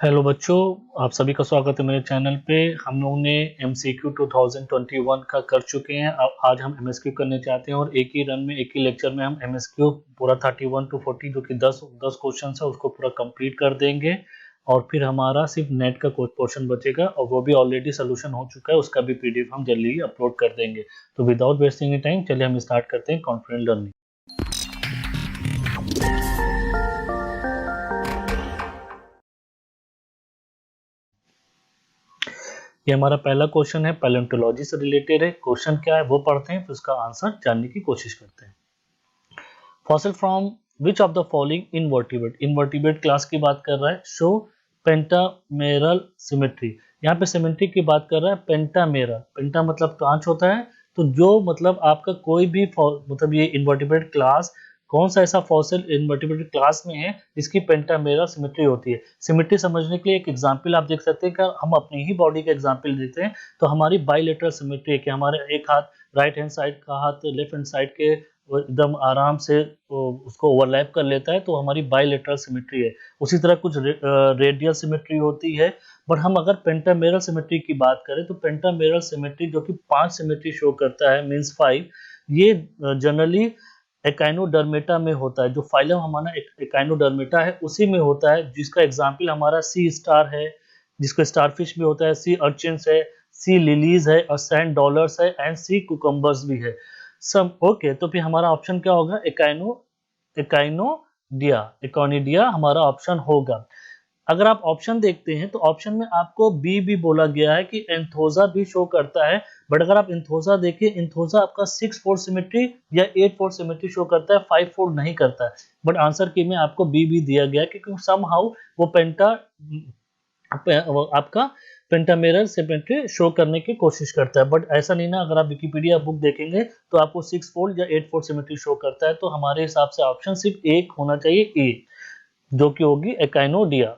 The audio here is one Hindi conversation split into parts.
हेलो बच्चों, आप सभी का स्वागत है मेरे चैनल पे। हम लोगों ने MCQ 2021 का कर चुके हैं। अब आज हम MSQ करने चाहते हैं और एक ही रन में, एक ही लेक्चर में हम MSQ पूरा 31 to 40 जो कि 10 क्वेश्चन है उसको पूरा कंप्लीट कर देंगे। और फिर हमारा सिर्फ नेट का कुछ पोर्शन बचेगा और वो भी ऑलरेडी सोल्यूशन हो चुका है, उसका भी PDF हम जल्दी ही अपलोड कर देंगे। तो विदाउट वेस्टिंग टाइम चलिए हम स्टार्ट करते हैं कॉन्फिडेंट लर्निंग। ये हमारा पहला क्वेश्चन है, पैलेंटोलॉजी से रिलेटेड है। क्वेश्चन क्या है वो पढ़ते हैं, फिर उसका आंसर जानने की कोशिश करते हैं। Fossil from which of the following invertebrate, invertebrate class की बात कर रहा है। शो पेंटामेरल सिमेट्री, यहाँ पे सिमेट्री की बात कर रहा है। पेंटामेरल, पेंटा मतलब 5 होता है, तो जो मतलब आपका कोई भी मतलब ये इनवर्टिब्रेट क्लास कौन सा ऐसा फॉसिल इनवर्टिब्रेट क्लास में है जिसकी पेंटामेरल सिमेट्री होती है। सिमेट्री समझने के लिए एक एग्जांपल आप देख सकते हैं कि हम अपनी ही बॉडी का एग्जांपल देते हैं तो हमारी बाइलेटरल सिमेट्री है कि हमारे एक हाथ राइट हैंड साइड का हाथ लेफ्ट हैंड साइड के वो एकदम आराम से उसको ओवरलैप कर लेता है, तो हमारी बाइलेटरल सिमेट्री है। उसी तरह कुछ रेडियल सिमेट्री होती है। बट हम अगर पेंटामेरल सिमेट्री की बात करें तो पेंटामेरल सिमेट्री जो कि 5 सिमेट्री शो करता है, मींस 5, ये जनरली एकाइनोडर्मेटा में होता है। जो फाइलम हमारा एकाइनोडर्मेटा है उसी में होता है, जिसका एग्जाम्पल हमारा सी स्टार है, जिसको स्टारफिश भी होता है, सी अर्चिन्स है, सी लिलीज है और सैंड डॉलर्स है एंड सी कुकम्बर्स भी है सब। ओके, तो फिर हमारा ऑप्शन क्या होगा? एकाइनोडिया, एकोनिडिया हमारा ऑप्शन होगा। अगर आप ऑप्शन देखते हैं तो ऑप्शन में आपको बी भी बोला गया है कि एंथोजा भी शो करता है। बट अगर आप एंथोजा देखिए, एंथोजा आपका 6-4 सिमेट्री या 8-4 सिमेट्री शो करता है, 5-4 नहीं करता है। बट आंसर की में आपको बी भी दिया गया है क्योंकि समहाउ वो आपका पेंटामेरल सिमेट्री शो करने की कोशिश करता है। बट ऐसा नहीं ना, अगर आप विकिपीडिया बुक देखेंगे तो आपको 6-4 या 8-4 सिमेट्री शो करता है। तो हमारे हिसाब से ऑप्शन सिर्फ एक होना चाहिए, ए, जो कि होगी echinoidea.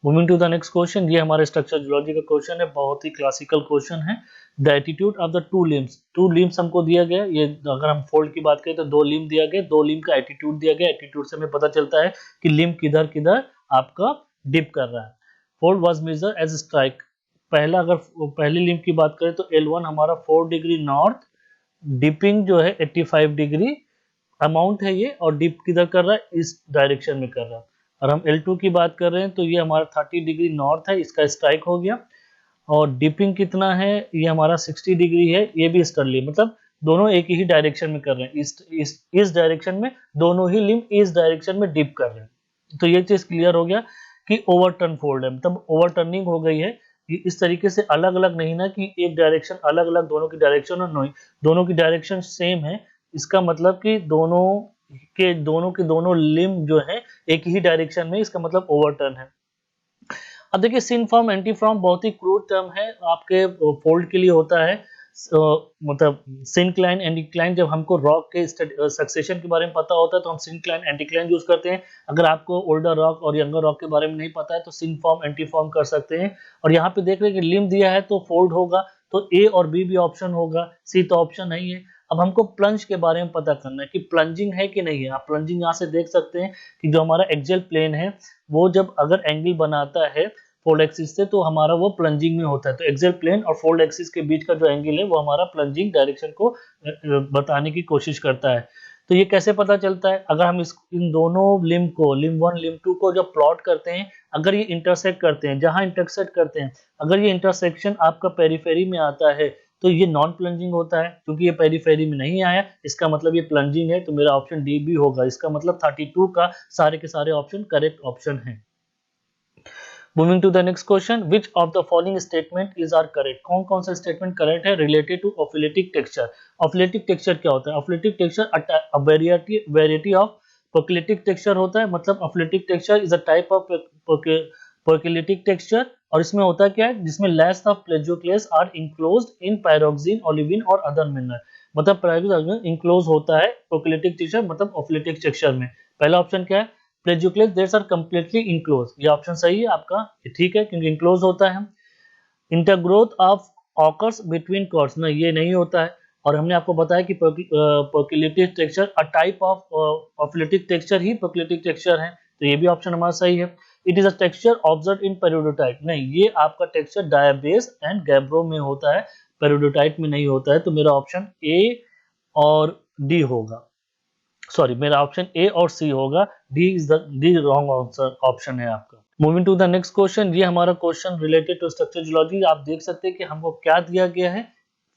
Moving to the next question, ये हमारे स्ट्रक्चर जियोलॉजी का क्वेश्चन है, बहुत ही क्लासिकल क्वेश्चन है। The attitude of the two limbs हमको दिया गया। ये अगर हम फोल्ड की बात करें तो 2 लिम्ब दिया गया, 2 लिम्ब का एटीट्यूड दिया गया। एटीट्यूड से हमें पता चलता है कि लिम्ब किधर किधर आपका डिप कर रहा है। Fold was measure as strike, पहला अगर पहली लिम्ब की बात करें तो L1 हमारा 4 डिग्री नॉर्थ, डिपिंग जो है 85 डिग्री अमाउंट है ये, और डिप किधर कर रहा है? इस डायरेक्शन में कर रहा है। और हम L2 की बात कर रहे हैं तो ये हमारा 30 डिग्री नॉर्थ है, इसका स्ट्राइक हो गया। और डिपिंग कितना है? ये हमारा 60 डिग्री है, ये भी ईस्टर्ली, मतलब दोनों एक ही डायरेक्शन में कर रहे हैं। इस डायरेक्शन में दोनों ही लिम्ब इस डायरेक्शन में डिप कर रहे हैं। तो ये चीज क्लियर हो गया कि ओवरटर्न फोल्ड है, मतलब ओवरटर्निंग हो गई है। इस तरीके से अलग अलग नहीं ना कि एक डायरेक्शन अलग अलग, दोनों की डायरेक्शन और नहीं, दोनों की डायरेक्शन सेम है। इसका मतलब कि दोनों लिम्ब जो है एक ही डायरेक्शन में, इसका मतलब ओवरटर्न है। अब देखिए, सिन फॉर्म एंटी फॉर्म बहुत ही क्रूड टर्म है, आपके फोल्ड के लिए होता है। मतलब सिनक्लाइन एंटीक्लाइन, जब हमको रॉक के सक्सेशन के बारे में पता होता है तो हम सिनक्लाइन एंटीक्लाइन यूज करते हैं। अगर आपको ओल्डर रॉक और यंगर रॉक के बारे में नहीं पता है तो सिन फॉर्म एंटी फॉर्म कर सकते हैं। और यहाँ पे देख रहे हैं कि लिम्ब दिया है तो फोल्ड होगा, तो ए और बी भी ऑप्शन होगा, सी तो ऑप्शन नहीं है। अब हमको प्लंज के बारे में पता करना है कि प्लंजिंग है कि नहीं है। आप प्लंजिंग यहाँ से देख सकते हैं कि जो हमारा एक्सियल प्लेन है वो जब अगर एंगल बनाता है फोल्ड एक्सिस से तो हमारा वो प्लंजिंग में होता है। तो एक्सियल प्लेन और फोल्ड एक्सिस के बीच का जो एंगल है वो हमारा प्लंजिंग डायरेक्शन को बताने की कोशिश करता है। तो ये कैसे पता चलता है? अगर हम इन दोनों लिम्ब को, लिम्ब 1 लिम्ब 2 को जब प्लॉट करते हैं, अगर ये इंटरसेक्ट करते हैं, जहां इंटरसेक्ट करते हैं, अगर ये इंटरसेक्शन आपका पेरिफेरी में आता है तो ये नॉन प्लंजिंग होता है। क्योंकि ये पेरिफेरी में नहीं आया, इसका मतलब ये प्लंजिंग है, तो मेरा ऑप्शन डी भी होगा। इसका मतलब 32 का सारे के सारे ऑप्शन करेक्ट ऑप्शन है। Moving to the next question, which of the following statement is are correct? कौन कौन सा स्टेटमेंट करेक्ट है related to ophitic texture? Ophitic texture क्या होता है? Ophitic texture variety of poikilitic texture होता है। मतलब ophitic texture is a type of poikilitic texture, और इसमें होता क्या है? जिसमें laths of plagioclase are enclosed in pyroxene, olivine और अदर मिनरल। मतलब पायरोक्सिन इंक्लोज होता है पोकिलेटिक टेक्सचर, मतलब ऑफिलेटिक टेक्सचर में। पहला ऑप्शन क्या है? प्लेजियोक्लेस दैट्स आर कंप्लीटली इंक्लोज, ये ऑप्शन सही है आपका, ठीक है, क्योंकि इंक्लोज होता है। इंटरग्रोथ ऑफ ऑकर्स बिटवीन कॉर्ड्स में, ये नहीं होता है। और हमने आपको बताया कि poikilitic texture a type of ophitic texture ही पोकिलेटिक टेक्सचर है, तो ये भी ऑप्शन हमारा सही है। It is a texture observe in peridotite, नहीं ये आपका टेक्सचर डायाबेस एंड गैब्रो में होता है, पेरियोडोटाइट में नहीं होता है। तो मेरा ऑप्शन ए और डी होगा, सॉरी मेरा ऑप्शन ए और सी होगा, डी रॉन्ग आंसर ऑप्शन है आपका। Moving to the next question, ये हमारा question related to structure geology. आप देख सकते हैं कि हमको क्या दिया गया है,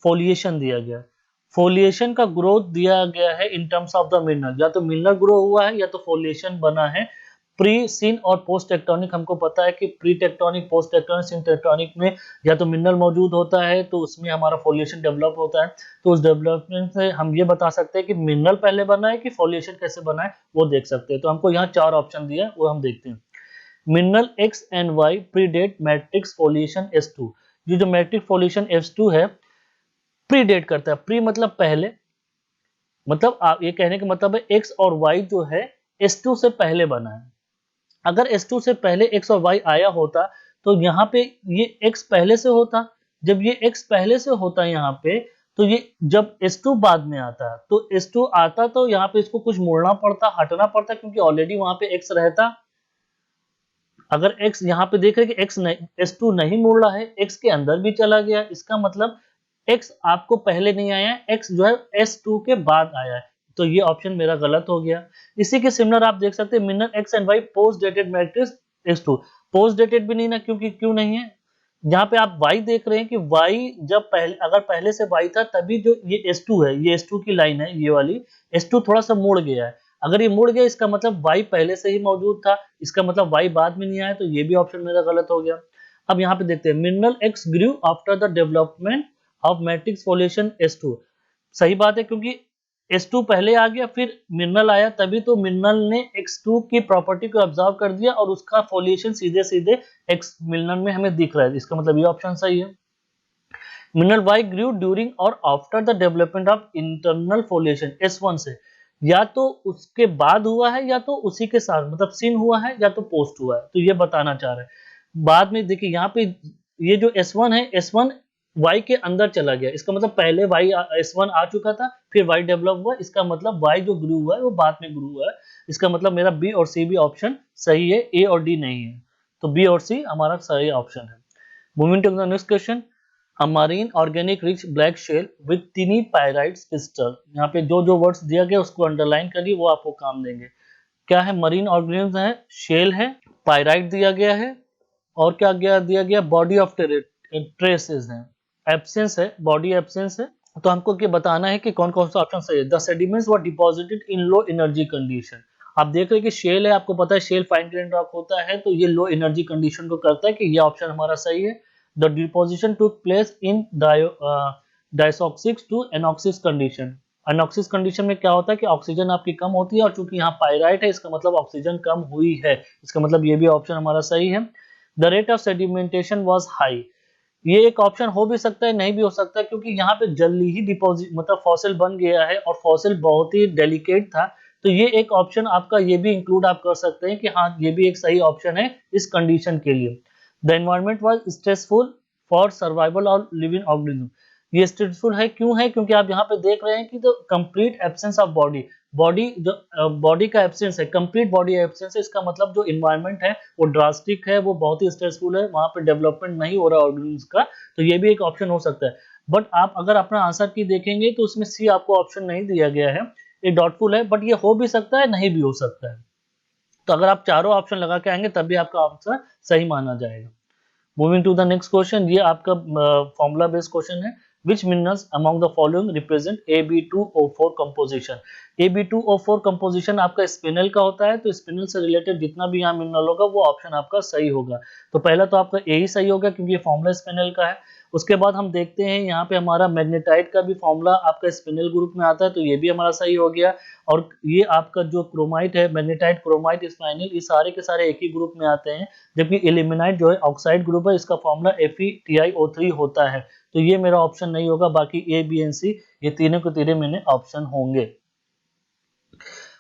फोलिएशन दिया गया है। फोलिएशन का ग्रोथ दिया गया है in terms of the mineral, या तो मिनरल ग्रो हुआ है या तो फोलिएशन बना है। प्री सिन और पोस्ट टेक्टोनिक, हमको पता है कि प्री टेक्टोनिक, पोस्ट टेक्टोनिक, सिन टेक्टोनिक में या तो मिनरल मौजूद होता है तो उसमें हमारा फोलिएशन डेवलप होता है। तो उस डेवलपमेंट से हम ये बता सकते हैं कि मिनरल पहले बना है कि फोलिएशन कैसे बना है वो देख सकते हैं। तो हमको यहाँ 4 ऑप्शन दिया है वो हम देखते हैं। Mineral X and Y predate matrix foliation S2। ये जो मैट्रिक्स फोलिएशन S2 है प्रीडेट करता है, प्री मतलब पहले, मतलब आप ये कहने का मतलब है एक्स और वाई जो है S2 से पहले बना है। अगर S2 से पहले x और y आया होता तो यहाँ पे ये x पहले से होता, जब ये x पहले से होता यहाँ पे तो ये जब S2 बाद में आता तो S2 आता तो यहाँ पे इसको कुछ मोड़ना पड़ता, हटना पड़ता, क्योंकि ऑलरेडी वहां पे x रहता। अगर x यहाँ पे देख रहे कि x नहीं, S2 नहीं मुड़ रहा है, x के अंदर भी चला गया, इसका मतलब x आपको पहले नहीं आया है, x जो है S2 के बाद आया है। तो ये ऑप्शन मेरा गलत हो गया। इसी के सिमिलर आप देख सकते हैं mineral X and Y post dated matrix S2, post dated भी नहीं ना, क्योंकि क्यों नहीं है, यहाँ पे आप y देख रहे हैं कि y जब पहले, अगर पहले से y था तभी जो ये S2 है, ये S2 की लाइन है, ये वाली S2 थोड़ा सा मुड़ गया है। अगर ये मुड़ गया इसका मतलब y पहले से ही मौजूद था, इसका मतलब y बाद में नहीं आया, तो ये भी ऑप्शन मेरा गलत हो गया। अब यहाँ पे देखते हैं mineral X grew after the development of matrix foliation S2। सही बात है, क्योंकि S2 पहले आ गया फिर मिनरल आया, तभी तो मिनरल ने X2 की प्रॉपर्टी को ऑब्जर्व कर दिया और उसका फोलिएशन सीधे सीधे X मिनरल में हमें दिख रहा है। इसका मतलब ये ऑप्शन सही है। मिनरल Y ग्रू ड्यूरिंग और after the development of internal foliation S1 से, या तो उसके बाद हुआ है या तो उसी के साथ, मतलब सिन हुआ है या तो पोस्ट हुआ है, तो ये बताना चाह रहा है। बाद में देखिए यहाँ पे ये जो S1 है, S1 y के अंदर चला गया, इसका मतलब पहले y S1 आ चुका था, फिर y डेवलप हुआ, इसका मतलब y जो ग्रू हुआ है वो बाद में ग्रू हुआ है। इसका मतलब मेरा बी और सी भी ऑप्शन सही है, ए और डी नहीं है। तो बी और सी हमारा सही ऑप्शन है। Moving to the next question, a marine organic rich black shale with tiny pyrites crystal. यहाँ पे जो जो वर्ड्स दिया गया उसको अंडरलाइन करिए, वो आपको काम देंगे। क्या है, मरीन ऑर्गेनिज्म है, शेल है, पायराइट दिया गया है, और क्या दिया गया बॉडी ऑफ ट्रेसेस है, एब्सेंस है, बॉडी एब्सेंस है। तो हमको क्या बताना है कि कौन कौन सा ऑप्शन सही है। The sediments were deposited in low energy condition. आप देख रहे हैं कि शेल है, आपको पता है शेल फाइन ग्रेन रॉक होता है, तो ये लो एनर्जी कंडीशन को करता है, कि ये ऑप्शन हमारा सही है। The deposition took place in dysoxic to anoxic condition. Anoxic condition में क्या होता है कि ऑक्सीजन आपकी कम होती है, और चूंकि यहाँ पायराइट है इसका मतलब ऑक्सीजन कम हुई है, इसका मतलब ये भी ऑप्शन हमारा सही है। The rate of sedimentation was high, ये एक ऑप्शन हो भी सकता है नहीं भी हो सकता है, क्योंकि यहाँ पे जल्दी ही डिपॉजिट मतलब फॉसिल बन गया है और फॉसिल बहुत ही डेलिकेट था। तो ये एक ऑप्शन आपका ये भी इंक्लूड आप कर सकते हैं कि हाँ ये भी एक सही ऑप्शन है इस कंडीशन के लिए। The environment was stressful for survival of living organism. ये स्ट्रेसफुल है क्यों है, क्योंकि आप यहाँ पे देख रहे हैं कि the complete absence of body जो बॉडी का एब्सेंस है, कंप्लीट बॉडी एब्सेंस है, इसका मतलब जो इन्वायरमेंट है वो ड्रास्टिक है, वो बहुत ही स्ट्रेसफुल है, वहां पे डेवलपमेंट नहीं हो रहा ऑर्गेनिज्म का। तो ये भी एक ऑप्शन हो सकता है। बट आप अगर अपना आंसर की देखेंगे तो उसमें सी आपको ऑप्शन नहीं दिया गया है, ये डॉटफुल है, बट ये हो भी सकता है नहीं भी हो सकता है। तो अगर आप चारों ऑप्शन लगा के आएंगे तब भी आपका आंसर सही माना जाएगा। Moving to the next question, ये आपका फॉर्मूला बेस्ड क्वेश्चन है। Which minerals among the following represent Ab2O4 composition? Ab2O4 composition आपका स्पिनल का होता है, तो स्पिनल से रिलेटेड जितना भी यहाँ मिनरल होगा वो ऑप्शन आपका सही होगा। तो पहला तो आपका ए ही सही होगा क्योंकि ये फॉर्मूला स्पिनल का है। उसके बाद हम देखते हैं यहाँ पे हमारा मैग्नेटाइट का भी फॉर्मूला आपका स्पिनल ग्रुप में आता है, तो ये भी हमारा सही हो गया। और ये आपका जो क्रोमाइट है, मैग्नेटाइट, क्रोमाइट, स्पाइनल, ये सारे के सारे एक ही ग्रुप में आते हैं। जबकि इल्यूमिनाइट जो है ऑक्साइड ग्रुप है, इसका फॉर्मूला FeTiO3 होता है। तो ये मेरा ऑप्शन नहीं होगा, बाकी ए बी एंड सी ये तीनों के तीनों मेरे ऑप्शन होंगे।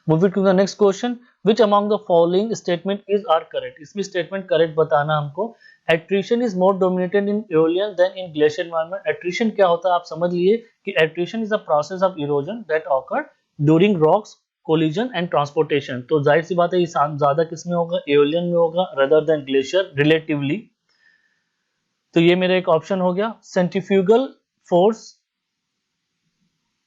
Moving to the next question, which among the following statement is are correct. इसमें स्टेटमेंट करेक्ट बताना हमको। Attrition is more dominated in aeolian than in glacier environment. Attrition क्या होता है आप समझ लिए कि attrition is a process of erosion that occur during rocks collision and transportation. तो जाहिर सी बात है ये ज्यादा किस में होगा, एओलियन में होगा रेदर देन ग्लेशियर रिलेटिवली। तो ये मेरा एक ऑप्शन हो गया। Centrifugal force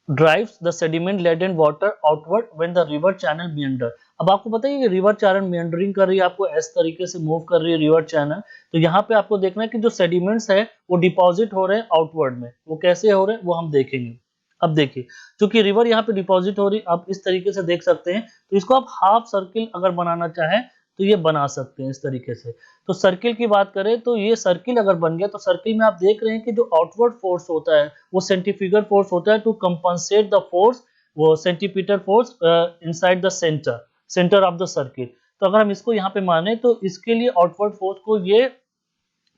drives the sediment laden water outward when the river channel meander। अब आपको पता है ये रिवर चैनल meandering कर रही है, आपको इस तरीके से मूव कर रही है रिवर चैनल। तो यहाँ पे आपको देखना है कि जो सेडिमेंट्स है वो डिपॉजिट हो रहे हैं आउटवर्ड में, वो कैसे हो रहे हैं वो हम देखेंगे। अब देखिए क्योंकि रिवर यहाँ पे डिपॉजिट हो रही, आप इस तरीके से देख सकते हैं। तो इसको आप हाफ सर्किल अगर बनाना चाहें तो ये बना सकते हैं इस तरीके से। तो सर्किल की बात करें तो ये सर्किल अगर बन गया तो सर्किल में आप देख रहे हैं कि जो आउटवर्ड फोर्स होता है वो सेंट्रीफ्यूगल फोर्स होता है टू कंपनसेट द फोर्स, वो centripetal force inside the centre of the circle. तो अगर हम इसको यहाँ पे माने तो इसके लिए आउटवर्ड फोर्स को ये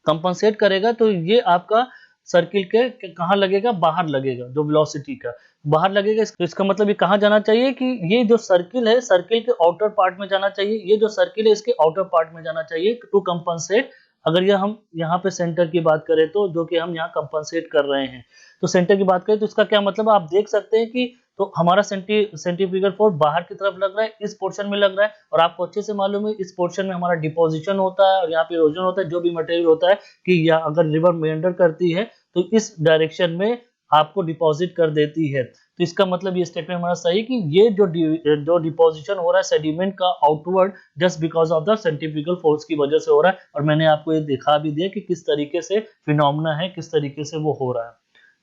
कंपनसेट करेगा। तो ये आपका सर्किल के कहाँ लगेगा, बाहर लगेगा, जो वेलोसिटी का बाहर लगेगा। इसका मतलब ये कहाँ जाना चाहिए कि ये जो सर्किल है सर्किल के आउटर पार्ट में जाना चाहिए, ये जो सर्किल है इसके आउटर पार्ट में जाना चाहिए टू कंपनसेट। अगर ये हम यहाँ पे सेंटर की बात करें तो जो कि हम यहाँ कंपनसेट कर रहे हैं, तो सेंटर की बात करें तो इसका क्या मतलब आप देख सकते हैं कि तो हमारा सेंट्रीफ्यूगल फोर्स बाहर की तरफ लग रहा है, इस पोर्शन में लग रहा है। और आपको अच्छे से मालूम है इस पोर्शन में हमारा डिपोजिशन होता है और यहाँ पे इरोजन होता है, जो भी मटेरियल होता है कि या अगर रिवर मेंडर करती है तो इस डायरेक्शन में आपको डिपॉजिट कर देती है। तो इसका मतलब ये स्टेटमेंट हमारा सही है कि ये जो डिपोजिशन हो रहा है सेडिमेंट का outward just because of the centrifugal force की वजह से हो रहा है। और मैंने आपको ये दिखा भी दिया कि किस तरीके से फिनोमेना है, किस तरीके से वो हो रहा है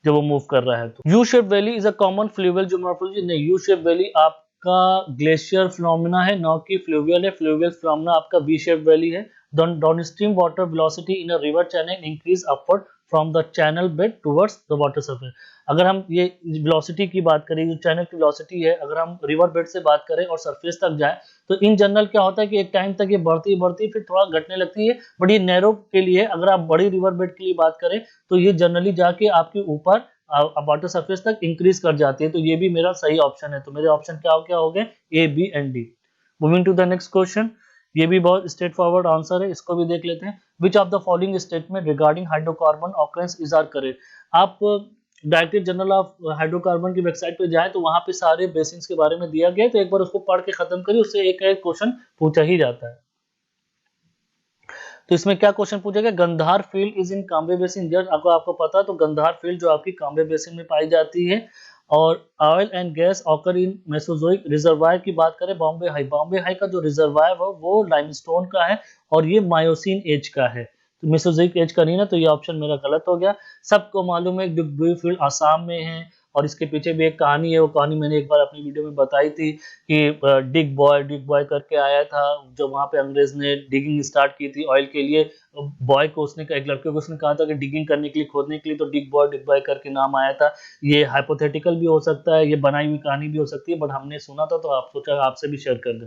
जब वो मूव कर रहा है। तो U shape valley is a common fluvial geomorphology. नहीं, यू शेप वैली आपका ग्लेशियर फिनोमेना है, न कि फ्लूवियल है। फ्लूवियल फिनोमेना आपका वी शेप वैली है। Downstream water velocity in a river channel increase upward from the channel bed towards the water surface. अगर हम ये वेलोसिटी की बात करें, जो चैनल की वेलोसिटी है, अगर हम रिवर बेड से बात करें और सरफेस तक जाए तो इन जनरल क्या होता है कि एक टाइम तक ये बढ़ती बढ़ती फिर थोड़ा घटने लगती है। बट ये नैरो के लिए, अगर आप बड़ी रिवर बेड के लिए बात करें तो ये जनरली जाके आपके ऊपर वाटर सरफेस तक इंक्रीज कर जाती है। तो ये भी मेरा सही ऑप्शन है। तो मेरे ऑप्शन क्या हो गए, A, B and D. Moving to the next question, ये भी बहुत स्ट्रेट फॉरवर्ड आंसर है, इसको भी देख लेते हैं। Which of the following statement regarding hydrocarbon occurrence is are correct. आप डायरेक्टरी जनरल ऑफ हाइड्रोकार्बन की वेबसाइट पे जाएं तो वहां पे सारे बेसिन्स के बारे में दिया गया है। तो एक बार उसको पढ़ के खत्म करिए, उससे एक क्वेश्चन पूछा ही जाता है। तो इसमें क्या क्वेश्चन पूछा गया, Gandhar field is in Cambay basin. Just आपको पता है तो गंधार फील्ड जो आपकी काम्बे बेसिन में पाई जाती है। और oil and gas occur in Mesozoic. Reservoir की बात करें बॉम्बे हाई, बॉम्बे हाई का जो रिजर्वायर है वो लाइमस्टोन का है और ये मायोसिन एज का है, तो मेसोजोइक एज का नहीं ना, तो ये ऑप्शन मेरा गलत हो गया। सबको मालूम है डुगडुई फील्ड आसाम में है और इसके पीछे भी एक कहानी है। वो कहानी मैंने एक बार अपनी वीडियो में बताई थी कि डिग बॉय करके आया था, जब वहां पे अंग्रेज ने डिगिंग स्टार्ट की थी ऑयल के लिए। बॉय को उसने, एक लड़के को उसने कहा था कि डिगिंग करने के लिए, खोदने के लिए, तो डिग बॉय करके नाम आया था। ये हाइपोथेटिकल भी हो सकता है, ये बनाई हुई कहानी भी हो सकती है, बट हमने सुना था तो आप सोचा आपसे भी शेयर कर दें।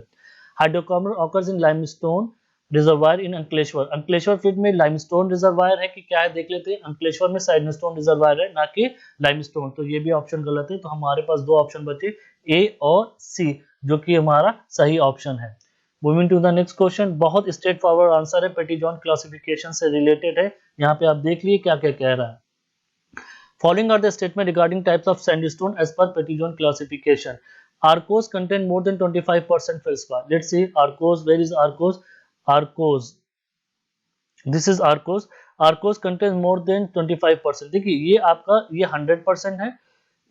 Hydrocarbon occurs in limestone reservoir in Ankleshwar. Ankleshwar field में लाइमस्टोन रिजर्वायर है कि क्या है देख लेते हैं। अंकलेश्वर में साइडस्टोन रिजर्वायर है, ना कि लाइमस्टोन। तो ये भी ऑप्शन गलत है। तो हमारे पास दो ऑप्शन बचे, ए और सी, जो कि हमारा सही ऑप्शन है। Moving to the next question, बहुत स्ट्रेट फॉरवर्ड आंसर है, पेटीजॉन क्लासिफिकेशन से रिलेटेड है। यहाँ पे आप देख लिए क्या क्या कह रहा है। Following are the statement regarding types of sandstone as per Petitjohn classification. Arkose contain more than 25% feldspar. Let's see Arkose. Where is Arkose? Arkose. This is Arkose. Arkose contains more than 25%. देखिए ये आपका ये 100% है,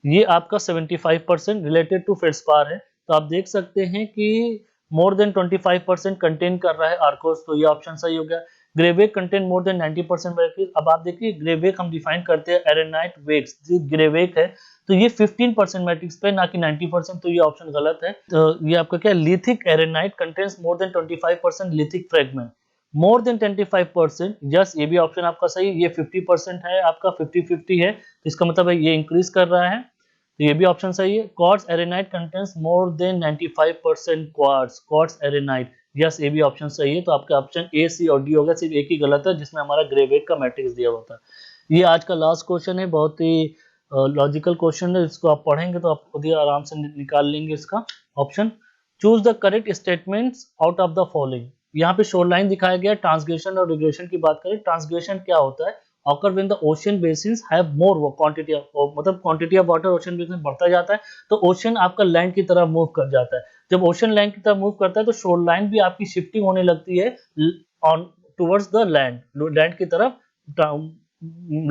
ये आपका 75% रिलेटेड टू फेल्सपार है। तो आप देख सकते हैं कि मोर देन 25% कंटेन कर रहा है आर्कोस, तो ये ऑप्शन सही हो गया। ग्रेवेक कंटेन मोर देन 90% मैट्रिक्स। अब आप देखिए ग्रेवेक हम डिफाइन करते हैं एरेनाइट वेक्स, जो ग्रेवेक है तो ये 15% मैट्रिक्स पे, ना कि 90%, तो ये ऑप्शन गलत है। तो ये आपका क्या, lithic arenite contains more than 25% lithic fragment, more than 25%। Yes, ये भी ऑप्शन आपका सही, ये 50% है आपका, 50-50 है, तो इसका मतलब है ये इंक्रीज कर रहा है, तो ये भी ऑप्शन सही है। Quartz arenite contains more than 95% quartz arenite. Yes, ये भी ऑप्शन सही है। तो आपका ऑप्शन ए, सी और डी होगा, सिर्फ एक ही गलत है जिसमें हमारा ग्रेवेक का मैट्रिक्स दिया हुआ था। ये आज का लास्ट क्वेश्चन है, बहुत ही लॉजिकल क्वेश्चन है, इसको आप पढ़ेंगे तो आप खुद ही आराम से निकाल लेंगे इसका option. Choose the correct statements out of the following. यहाँ पे शोर लाइन दिखाया गया, ट्रांसग्रेशन और रिग्रेशन की बात करें। ट्रांसग्रेशन क्या होता है occur when the ocean basins have more quantity of, मतलब quantity of water ocean basin बढ़ता जाता है तो ओशन आपका लैंड की तरफ मूव कर जाता है। जब ओशन लैंड की तरफ मूव करता है तो शोर लाइन भी आपकी शिफ्टिंग होने लगती है on towards the land, land की तरफ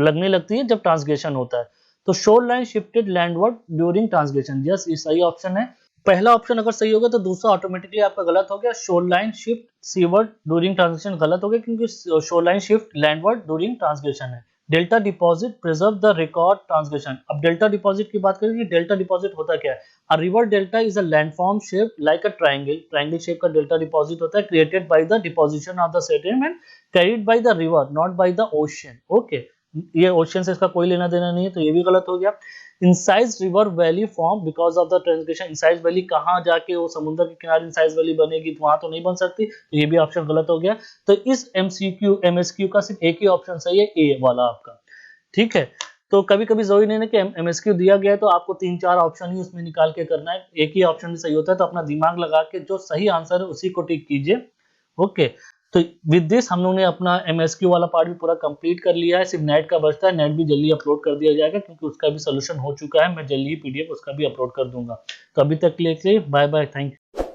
लगने लगती है जब ट्रांसग्रेशन होता है। तो shoreline shifted landward during transgression, yes ये सही ऑप्शन है। पहला ऑप्शन अगर सही होगा तो दूसरा ऑटोमेटिकली आपका गलत हो गया, shoreline shift seaward during transgression गलत हो गया क्योंकि shoreline shift landward during transgression है। Delta deposit preserve the record transgression, अब डेल्टा डिपॉजिट की बात करें कि डेल्टा डिपॉजिट होता क्या है। A river delta is a landform shape like a triangle, triangle shape का डेल्टा डिपॉजिट होता है created by the deposition of the sediment carried by the river not by the ocean. Okay, ये ओशन से इसका कोई लेना देना नहीं है तो ये भी गलत हो गया। Incise river valley form because of the transgression, incise valley कहाँ जाके वो समुद्र के किनारे इंसाइज वैली बनेगी, तो वहां तो नहीं बन सकती, तो ये भी ऑप्शन गलत हो गया। तो इस एमसीक्यू एमएसक्यू का सिर्फ एक ही ऑप्शन सही है, ए वाला आपका, ठीक है। तो कभी कभी जरूरी नहीं है कि एमएसक्यू दिया गया है तो आपको 3-4 ऑप्शन ही उसमें निकाल के करना है, एक ही ऑप्शन भी सही होता है, तो अपना दिमाग लगा के जो सही आंसर है उसी को टिक कीजिए। ओके, तो विद दिस हम लोगों ने अपना एमएसक्यू वाला पार्ट भी पूरा कंप्लीट कर लिया है, सिर्फ नेट का बचता है, नेट भी जल्दी अपलोड कर दिया जाएगा क्योंकि उसका भी सोल्यूशन हो चुका है, मैं जल्दी ही पीडीएफ उसका भी अपलोड कर दूंगा। तो अभी तक के लिए बाय बाय, थैंक यू।